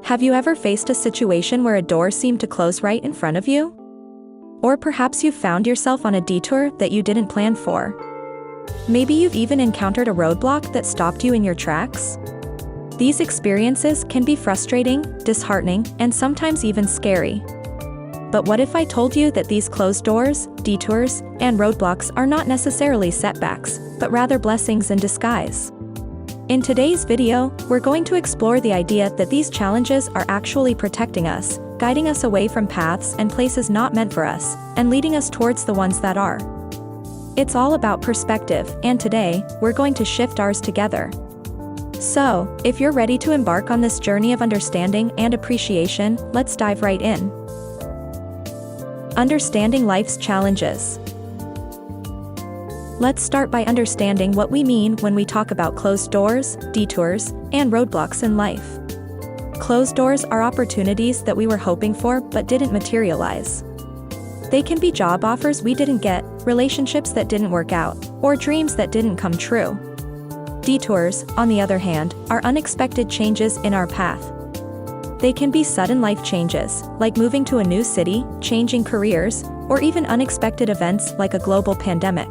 Have you ever faced a situation where a door seemed to close right in front of you? Or perhaps you've found yourself on a detour that you didn't plan for. Maybe you've even encountered a roadblock that stopped you in your tracks. These experiences can be frustrating, disheartening, and sometimes even scary. But what if I told you that these closed doors, detours, and roadblocks are not necessarily setbacks, but rather blessings in disguise? In today's video, we're going to explore the idea that these challenges are actually protecting us, guiding us away from paths and places not meant for us, and leading us towards the ones that are. It's all about perspective, and today, we're going to shift ours together. So, if you're ready to embark on this journey of understanding and appreciation, let's dive right in. Understanding life's challenges. Let's start by understanding what we mean when we talk about closed doors, detours, and roadblocks in life. Closed doors are opportunities that we were hoping for but didn't materialize. They can be job offers we didn't get, relationships that didn't work out, or dreams that didn't come true. Detours, on the other hand, are unexpected changes in our path. They can be sudden life changes, like moving to a new city, changing careers, or even unexpected events like a global pandemic.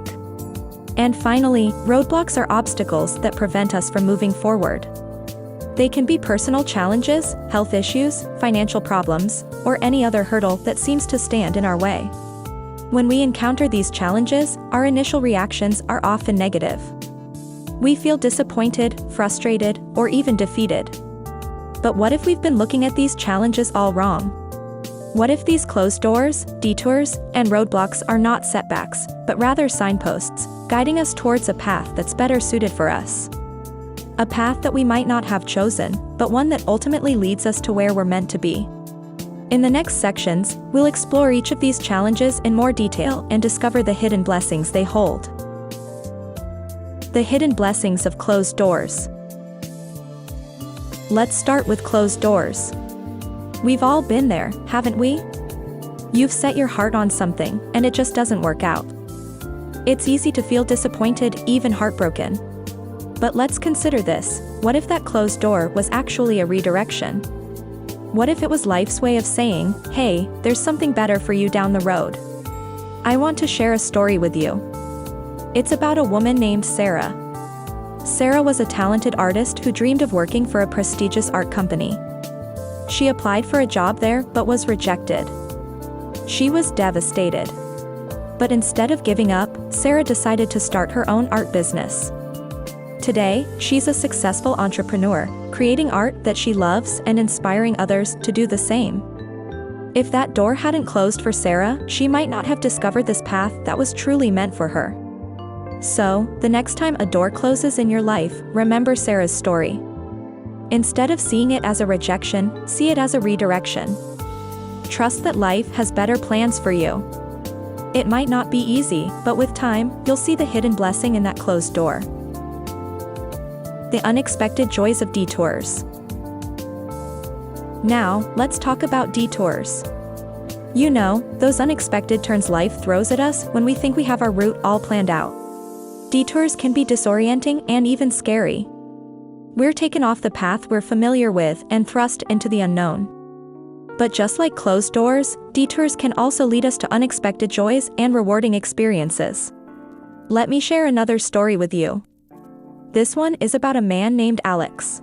And finally, roadblocks are obstacles that prevent us from moving forward. They can be personal challenges, health issues, financial problems, or any other hurdle that seems to stand in our way. When we encounter these challenges, our initial reactions are often negative. We feel disappointed, frustrated, or even defeated. But what if we've been looking at these challenges all wrong? What if these closed doors, detours, and roadblocks are not setbacks, but rather signposts, guiding us towards a path that's better suited for us? A path that we might not have chosen, but one that ultimately leads us to where we're meant to be. In the next sections, we'll explore each of these challenges in more detail and discover the hidden blessings they hold. The hidden blessings of closed doors. Let's start with closed doors. We've all been there, haven't we? You've set your heart on something, and it just doesn't work out. It's easy to feel disappointed, even heartbroken. But let's consider this: what if that closed door was actually a redirection? What if it was life's way of saying, hey, there's something better for you down the road? I want to share a story with you. It's about a woman named Sarah. Sarah was a talented artist who dreamed of working for a prestigious art company. She applied for a job there but was rejected. She was devastated. But instead of giving up, Sarah decided to start her own art business. Today, she's a successful entrepreneur, creating art that she loves and inspiring others to do the same. If that door hadn't closed for Sarah, she might not have discovered this path that was truly meant for her. So, the next time a door closes in your life, remember Sarah's story. Instead of seeing it as a rejection, see it as a redirection. Trust that life has better plans for you. It might not be easy, but with time, you'll see the hidden blessing in that closed door. The unexpected joys of detours. Now, let's talk about detours. You know, those unexpected turns life throws at us when we think we have our route all planned out. Detours can be disorienting and even scary. We're taken off the path we're familiar with and thrust into the unknown. But just like closed doors, detours can also lead us to unexpected joys and rewarding experiences. Let me share another story with you. This one is about a man named Alex.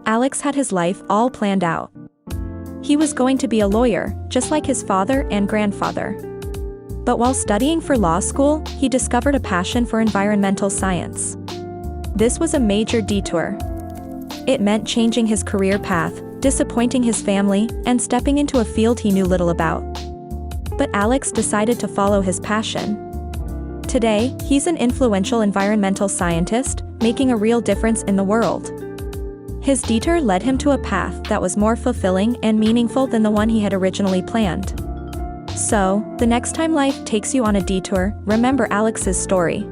Alex had his life all planned out. He was going to be a lawyer, just like his father and grandfather. But while studying for law school, he discovered a passion for environmental science. This was a major detour. It meant changing his career path, disappointing his family, and stepping into a field he knew little about. But Alex decided to follow his passion. Today, he's an influential environmental scientist, making a real difference in the world. His detour led him to a path that was more fulfilling and meaningful than the one he had originally planned. So, the next time life takes you on a detour, remember Alex's story.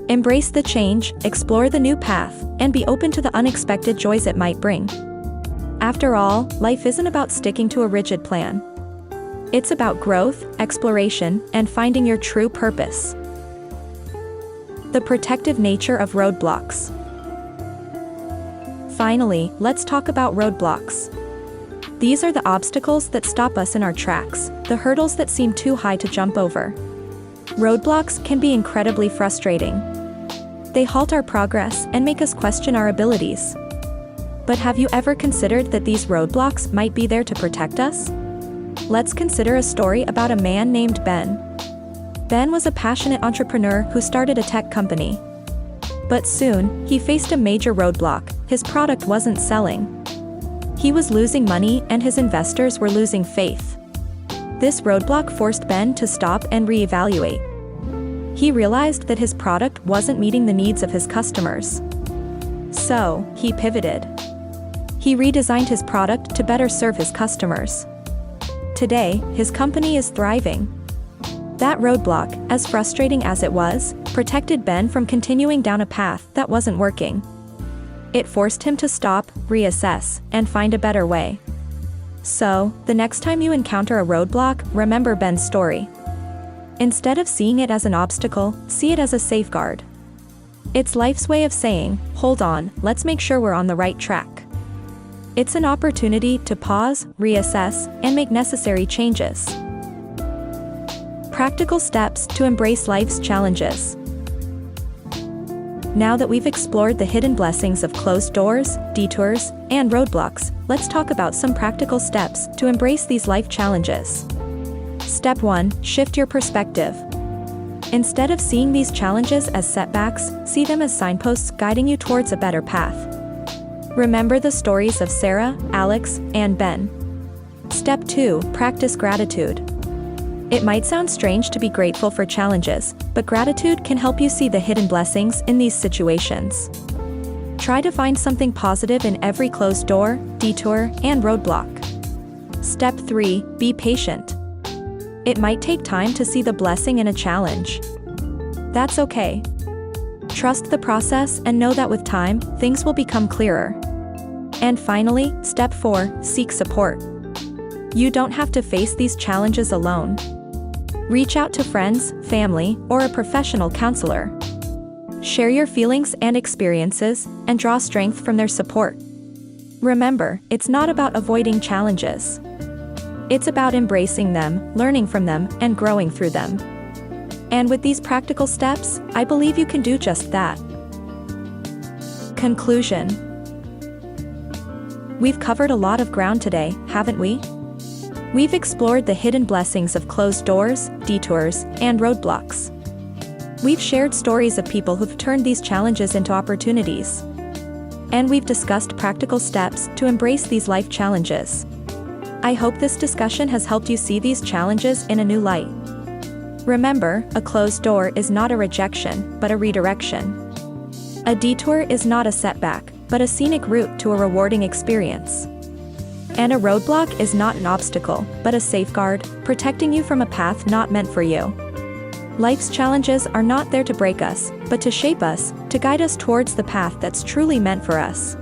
Embrace the change, explore the new path, and be open to the unexpected joys it might bring. After all, life isn't about sticking to a rigid plan. It's about growth, exploration, and finding your true purpose. The protective nature of roadblocks. Finally, let's talk about roadblocks. These are the obstacles that stop us in our tracks, the hurdles that seem too high to jump over. Roadblocks can be incredibly frustrating. They halt our progress and make us question our abilities. But have you ever considered that these roadblocks might be there to protect us? Let's consider a story about a man named Ben. Ben was a passionate entrepreneur who started a tech company. But soon, he faced a major roadblock. His product wasn't selling. He was losing money and his investors were losing faith. This roadblock forced Ben to stop and reevaluate. He realized that his product wasn't meeting the needs of his customers. So, he pivoted. He redesigned his product to better serve his customers. Today, his company is thriving. That roadblock, as frustrating as it was, protected Ben from continuing down a path that wasn't working. It forced him to stop, reassess, and find a better way. So, the next time you encounter a roadblock, remember Ben's story. Instead of seeing it as an obstacle, see it as a safeguard. It's life's way of saying, hold on, let's make sure we're on the right track. It's an opportunity to pause, reassess, and make necessary changes. Practical steps to embrace life's challenges. Now that we've explored the hidden blessings of closed doors, detours, and roadblocks, let's talk about some practical steps to embrace these life challenges. Step 1. Shift your perspective. Instead of seeing these challenges as setbacks, see them as signposts guiding you towards a better path. Remember the stories of Sarah, Alex, and Ben. Step 2. Practice gratitude. It might sound strange to be grateful for challenges, but gratitude can help you see the hidden blessings in these situations. Try to find something positive in every closed door, detour, and roadblock. Step 3. Be patient. It might take time to see the blessing in a challenge. That's okay. Trust the process and know that with time, things will become clearer. And finally, step 4. Seek support. You don't have to face these challenges alone. Reach out to friends, family, or a professional counselor. Share your feelings and experiences, and draw strength from their support. Remember, it's not about avoiding challenges. It's about embracing them, learning from them, and growing through them. And with these practical steps, I believe you can do just that. Conclusion. We've covered a lot of ground today, haven't we? We've explored the hidden blessings of closed doors, detours, and roadblocks. We've shared stories of people who've turned these challenges into opportunities. And we've discussed practical steps to embrace these life challenges. I hope this discussion has helped you see these challenges in a new light. Remember, a closed door is not a rejection, but a redirection. A detour is not a setback, but a scenic route to a rewarding experience. And a roadblock is not an obstacle, but a safeguard, protecting you from a path not meant for you. Life's challenges are not there to break us, but to shape us, to guide us towards the path that's truly meant for us.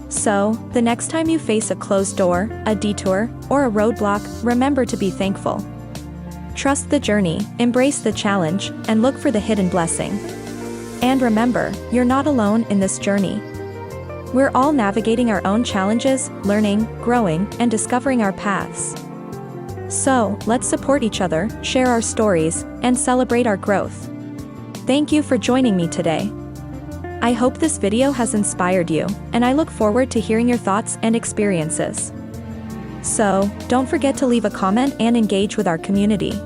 So, the next time you face a closed door, a detour, or a roadblock, remember to be thankful. Trust the journey, embrace the challenge, and look for the hidden blessing. And remember, you're not alone in this journey. We're all navigating our own challenges, learning, growing, and discovering our paths. So, let's support each other, share our stories, and celebrate our growth. Thank you for joining me today. I hope this video has inspired you, and I look forward to hearing your thoughts and experiences. So, don't forget to leave a comment and engage with our community.